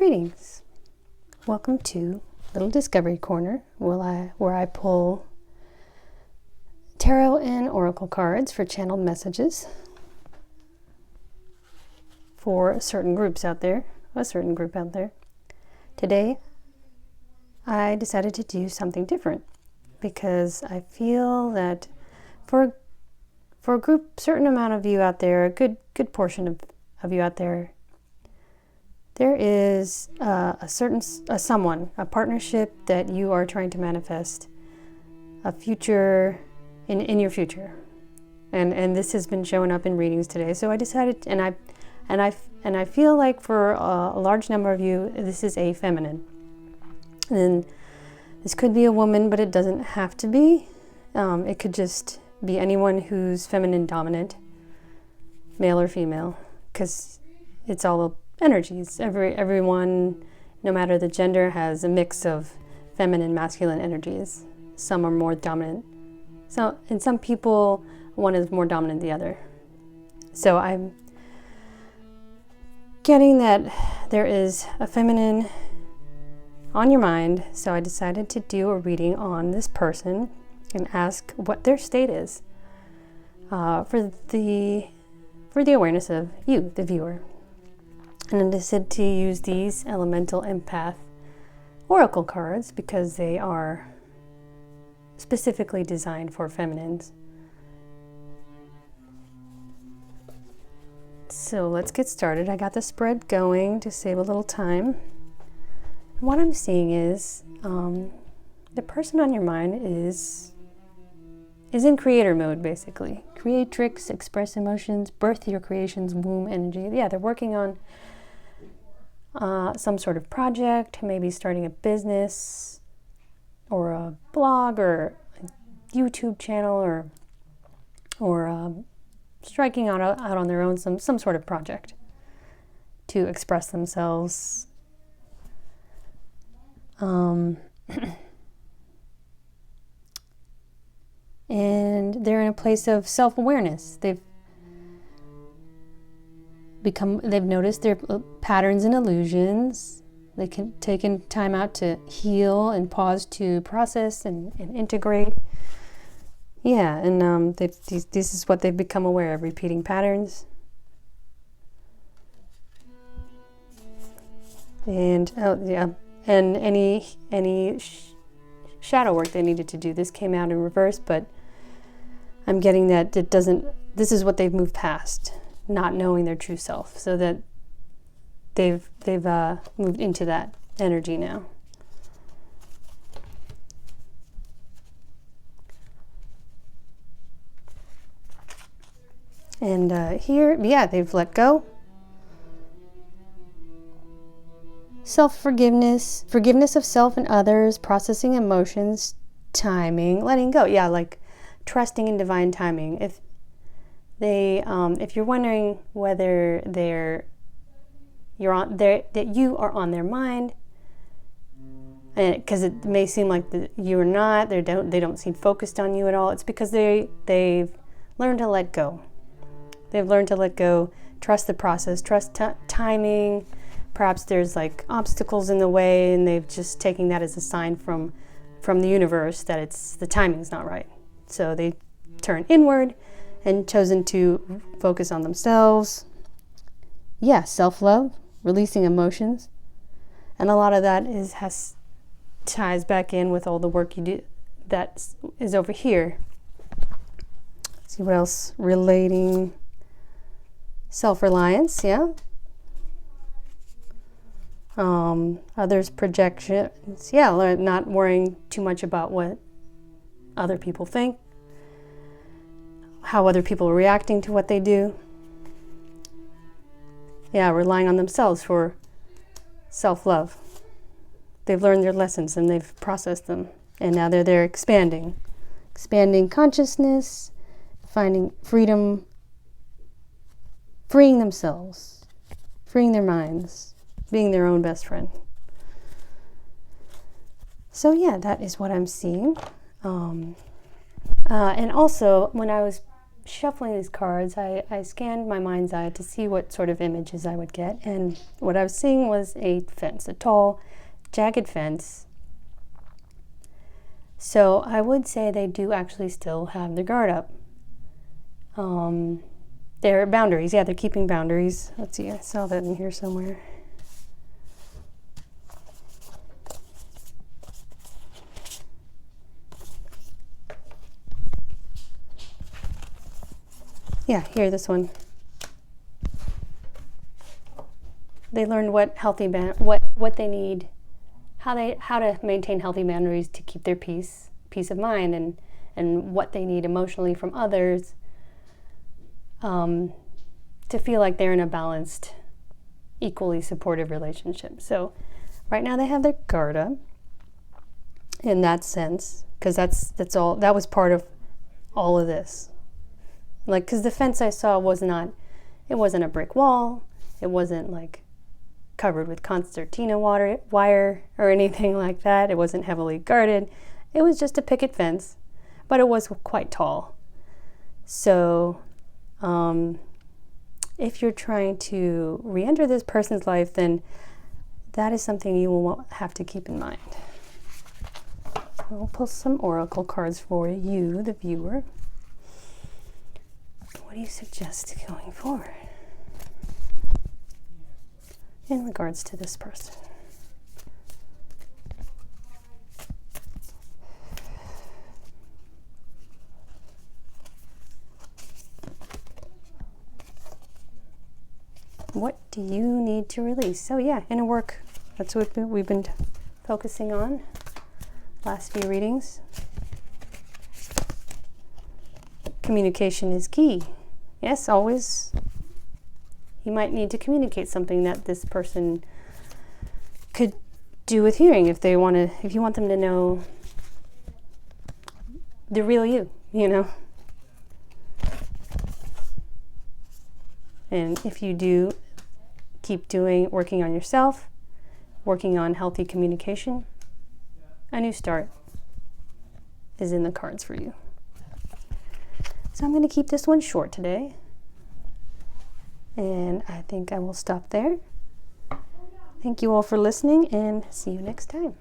Greetings. Welcome to Little Discovery Corner, where I pull tarot and oracle cards for channeled messages for a certain group out there. Today, I decided to do something different because I feel that for a certain amount of you out there, a good portion of you out there, there is a partnership that you are trying to manifest, a future in your future, and this has been showing up in readings today. So I decided, and I feel like for a large number of you, this is a feminine, and this could be a woman, but it doesn't have to be. It could just be anyone who's feminine dominant, male or female, because it's all energies. Everyone, no matter the gender, has a mix of feminine, masculine energies. Some are more dominant. So, in some people, one is more dominant than the other. So I'm getting that there is a feminine on your mind. So I decided to do a reading on this person and ask what their state is for the awareness of you, the viewer. And I decided to use these elemental empath oracle cards because they are specifically designed for feminines. So let's get started. I got the spread going to save a little time. And what I'm seeing is the person on your mind is in creator mode, basically. Creatrix, express emotions, birth your creation's womb energy. Yeah, they're working on some sort of project, maybe starting a business or a blog or a YouTube channel or striking out on their own some sort of project to express themselves. And they're in a place of self-awareness. They've noticed their patterns and illusions. They can take time out to heal and pause to process and integrate. Yeah, and this is what they've become aware of: repeating patterns. And and any shadow work they needed to do. This came out in reverse, but I'm getting that it doesn't. This is what they've moved past. Not knowing their true self, so that they've moved into that energy now. And here, they've let go. Self-forgiveness, forgiveness of self and others, processing emotions, timing, letting go. Yeah, like trusting in divine timing. If you're wondering whether that you are on their mind, and because it may seem like you're not, they don't seem focused on you at all, it's because they've learned to let go. They've learned to let go, trust the process, trust timing. Perhaps there's like obstacles in the way, and they've just taken that as a sign from the universe that the timing's not right. So they turn inward and chosen to focus on themselves. Yeah, self-love, releasing emotions. And a lot of that ties back in with all the work you do that is over here. Let's see what else. Relating, self-reliance, yeah. Others' projections, yeah, not worrying too much about what other people think, how other people are reacting to what they do. Yeah, relying on themselves for self-love. They've learned their lessons and they've processed them. And now they're expanding consciousness, finding freedom, freeing themselves, freeing their minds, being their own best friend. So yeah, that is what I'm seeing. And also, when I was shuffling these cards, I scanned my mind's eye to see what sort of images I would get, and what I was seeing was a fence, a tall, jagged fence. So I would say they do actually still have their guard up. Their boundaries, yeah, they're keeping boundaries. Let's see, I saw that in here somewhere. Yeah, here, this one. They learned what healthy what they need, how to maintain healthy boundaries to keep their peace of mind, and what they need emotionally from others, to feel like they're in a balanced, equally supportive relationship. So right now they have their guard up in that sense, because that's all, that was part of all of this. Like, because the fence I saw it wasn't a brick wall, it wasn't like covered with concertina wire or anything like that, it wasn't heavily guarded, it was just a picket fence, but it was quite tall. So if you're trying to re-enter this person's life, then that is something you will have to keep in mind. I'll pull some oracle cards for you, the viewer. What do you suggest going forward in regards to this person? What do you need to release? So yeah, inner work. That's what we've been focusing on last few readings. Communication is key. Yes, always. You might need to communicate something that this person could do with hearing if you want them to know the real you, you know. And if you do keep working on yourself, working on healthy communication, a new start is in the cards for you. So I'm going to keep this one short today. And I think I will stop there. Thank you all for listening, and see you next time.